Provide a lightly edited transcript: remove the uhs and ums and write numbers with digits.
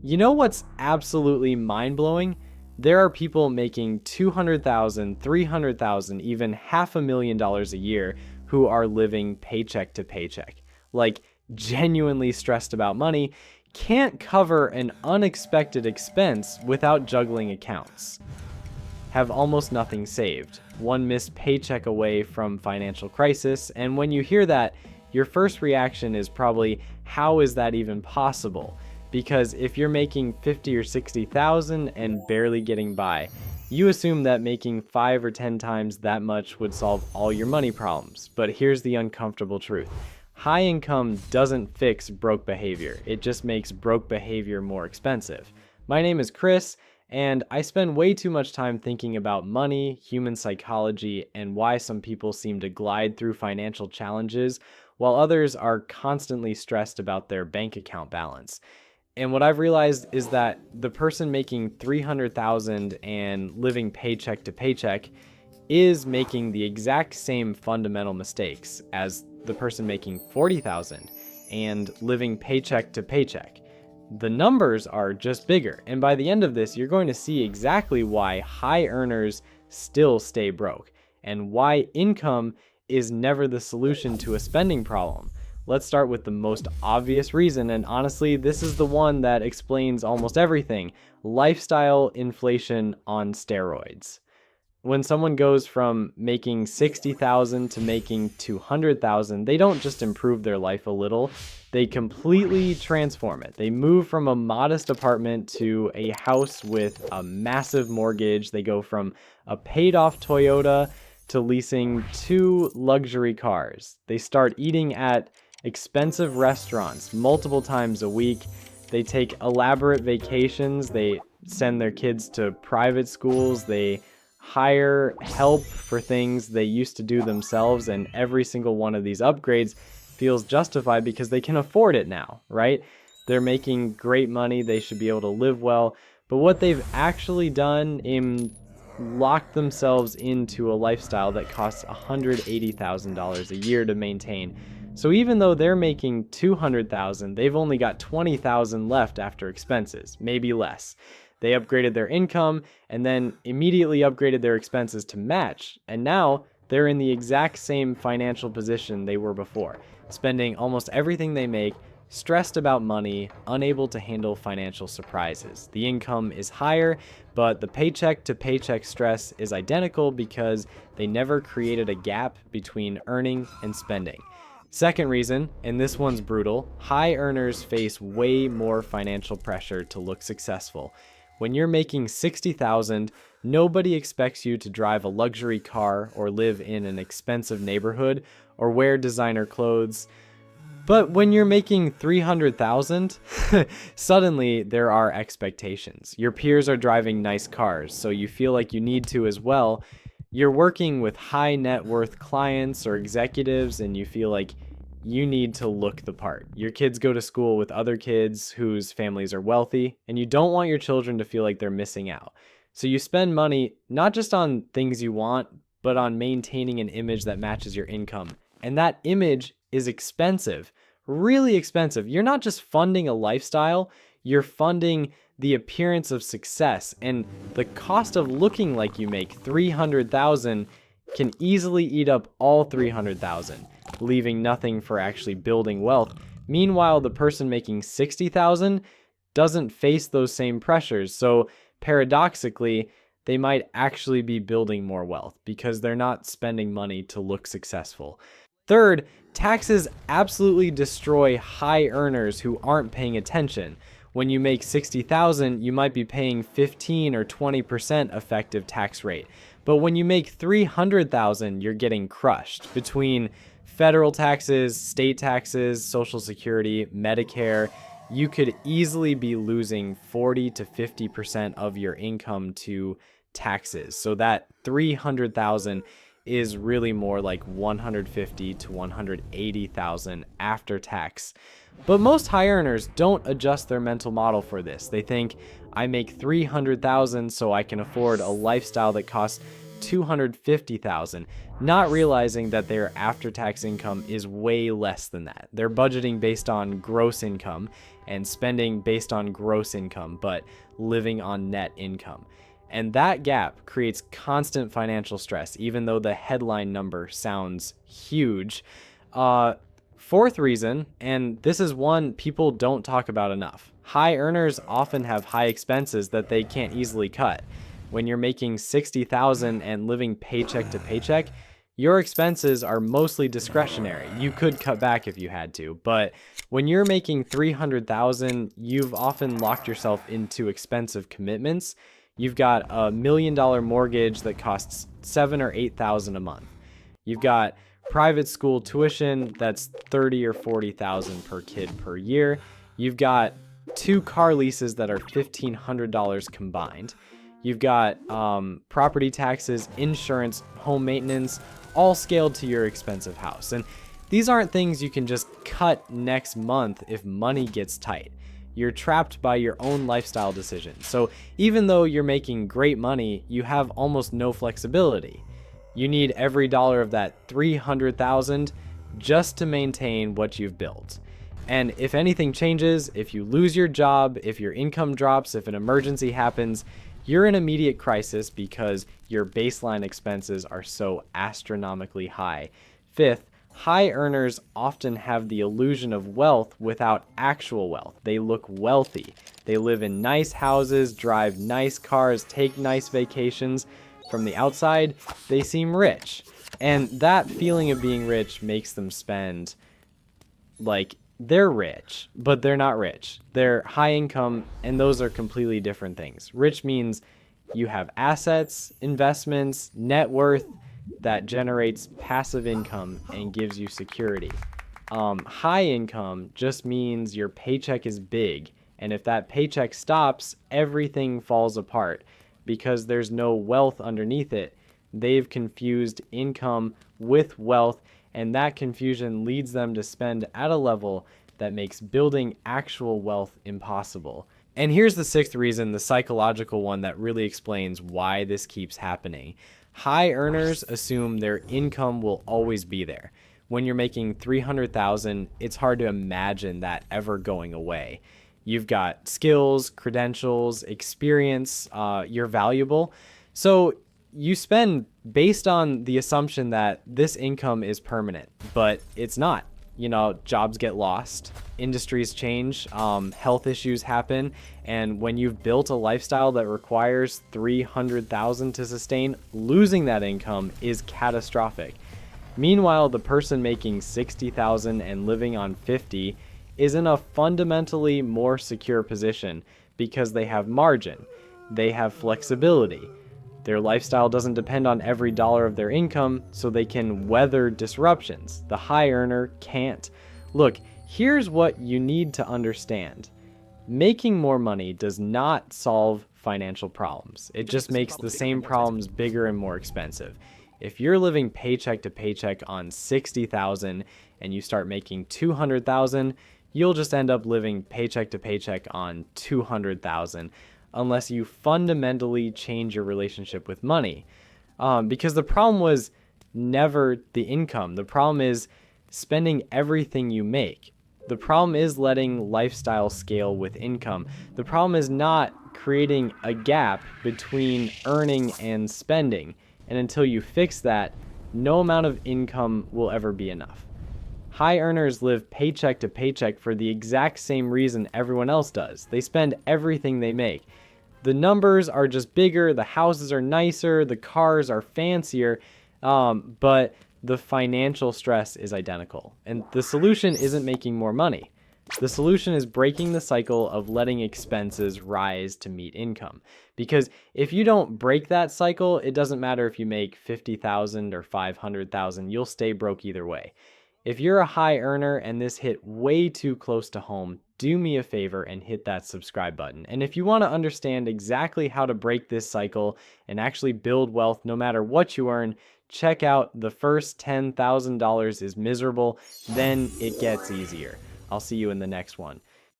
You know what's absolutely mind-blowing? There are people making 200,000, 300,000, even $500,000 a year who are living paycheck to paycheck. Like genuinely stressed about money, can't cover an unexpected expense without juggling accounts. Have almost nothing saved, one missed paycheck away from financial crisis, and when you hear that, your first reaction is probably, how is that even possible? Because if you're making 50 or 60,000 and barely getting by, you assume that making 5 or 10 times that much would solve all your money problems. But here's the uncomfortable truth. High income doesn't fix broke behavior. It just makes broke behavior more expensive. My name is Chris, and I spend way too much time thinking about money, human psychology, and why some people seem to glide through financial challenges while others are constantly stressed about their bank account balance. And what I've realized is that the person making 300,000 and living paycheck to paycheck is making the exact same fundamental mistakes as the person making 40,000 and living paycheck to paycheck. The numbers are just bigger, and by the end of this, you're going to see exactly why high earners still stay broke and why income is never the solution to a spending problem. Let's start with the most obvious reason, and honestly, this is the one that explains almost everything: lifestyle inflation on steroids. When someone goes from making 60,000 to making 200,000, they don't just improve their life a little, they completely transform it. They move from a modest apartment to a house with a massive mortgage. They go from a paid off Toyota to leasing 2 luxury cars. They start eating at expensive restaurants multiple times a week. They take elaborate vacations. They send their kids to private schools. They hire help for things they used to do themselves, and every single one of these upgrades feels justified because they can afford it now, right? They're making great money, they should be able to live well, but what they've actually done is locked themselves into a lifestyle that costs $180,000 a year to maintain. So even though they're making 200,000, they've only got 20,000 left after expenses, maybe less. They upgraded their income and then immediately upgraded their expenses to match. And now they're in the exact same financial position they were before, spending almost everything they make, stressed about money, unable to handle financial surprises. The income is higher, but the paycheck to paycheck stress is identical because they never created a gap between earning and spending. Second reason, and this one's brutal, high earners face way more financial pressure to look successful. When you're making 60,000, nobody expects you to drive a luxury car or live in an expensive neighborhood or wear designer clothes. But when you're making 300,000, suddenly there are expectations. Your peers are driving nice cars, so you feel like you need to as well. You're working with high net worth clients or executives, and you feel like you need to look the part. Your kids go to school with other kids whose families are wealthy, and you don't want your children to feel like they're missing out. So you spend money not just on things you want, but on maintaining an image that matches your income. And that image is expensive, really expensive. You're not just funding a lifestyle, you're funding the appearance of success, and the cost of looking like you make 300,000 can easily eat up all 300,000, leaving nothing for actually building wealth. Meanwhile, the person making 60,000 doesn't face those same pressures. So paradoxically, they might actually be building more wealth because they're not spending money to look successful. Third, taxes absolutely destroy high earners who aren't paying attention. When you make 60,000, you might be paying 15 or 20% effective tax rate. But when you make 300,000, you're getting crushed between federal taxes, state taxes, Social Security, Medicare. You could easily be losing 40 to 50% of your income to taxes. So that 300,000 is really more like 150 to 180,000 after tax. But most high earners don't adjust their mental model for this. They think, I make 300,000 so I can afford a lifestyle that costs 250,000, not realizing that their after-tax income is way less than that. They're budgeting based on gross income, and spending based on gross income, but living on net income. And that gap creates constant financial stress, even though the headline number sounds huge. Fourth reason, and this is one people don't talk about enough. High earners often have high expenses that they can't easily cut. When you're making $60,000 and living paycheck to paycheck, your expenses are mostly discretionary. You could cut back if you had to, but when you're making $300,000, you've often locked yourself into expensive commitments. You've got $1 million mortgage that costs $7,000 or $8,000 a month. You've got private school tuition that's $30,000 or $40,000 per kid per year. You've got 2 car leases that are $1,500 combined. You've got property taxes, insurance, home maintenance, all scaled to your expensive house. And these aren't things you can just cut next month if money gets tight. You're trapped by your own lifestyle decisions. So even though you're making great money, you have almost no flexibility. You need every dollar of that $300,000 just to maintain what you've built. And if anything changes, if you lose your job, if your income drops, if an emergency happens, you're in immediate crisis because your baseline expenses are so astronomically high. Fifth, high earners often have the illusion of wealth without actual wealth. They look wealthy. They live in nice houses, drive nice cars, take nice vacations. From the outside, they seem rich. And that feeling of being rich makes them spend like they're rich, but they're not rich. They're high income, and those are completely different things. Rich means you have assets, investments, net worth that generates passive income and gives you security. High income just means your paycheck is big, and if that paycheck stops, everything falls apart because there's no wealth underneath it. They've confused income with wealth, and that confusion leads them to spend at a level that makes building actual wealth impossible. And here's the sixth reason, the psychological one that really explains why this keeps happening. High earners assume their income will always be there. When you're making $300,000, it's hard to imagine that ever going away. You've got skills, credentials, experience, you're valuable. So you spend based on the assumption that this income is permanent, but it's not. You know, jobs get lost, industries change, health issues happen, and when you've built a lifestyle that requires $300,000 to sustain, losing that income is catastrophic. Meanwhile, the person making $60,000 and living on $50,000 is in a fundamentally more secure position because they have margin, they have flexibility. Their lifestyle doesn't depend on every dollar of their income, so they can weather disruptions. The high earner can't. Look, here's what you need to understand. Making more money does not solve financial problems. It just makes the same problems bigger and more expensive. If you're living paycheck to paycheck on $60,000 and you start making $200,000, you'll just end up living paycheck to paycheck on $200,000. Unless you fundamentally change your relationship with money. Because the problem was never the income. The problem is spending everything you make. The problem is letting lifestyle scale with income. The problem is not creating a gap between earning and spending. And until you fix that, no amount of income will ever be enough. High earners live paycheck to paycheck for the exact same reason everyone else does. They spend everything they make. The numbers are just bigger, the houses are nicer, the cars are fancier, but the financial stress is identical. And the solution isn't making more money. The solution is breaking the cycle of letting expenses rise to meet income. Because if you don't break that cycle, it doesn't matter if you make $50,000 or $500,000, you'll stay broke either way. If you're a high earner and this hit way too close to home, do me a favor and hit that subscribe button. And if you want to understand exactly how to break this cycle and actually build wealth no matter what you earn, check out The First $10,000 is Miserable, then it gets easier. I'll see you in the next one.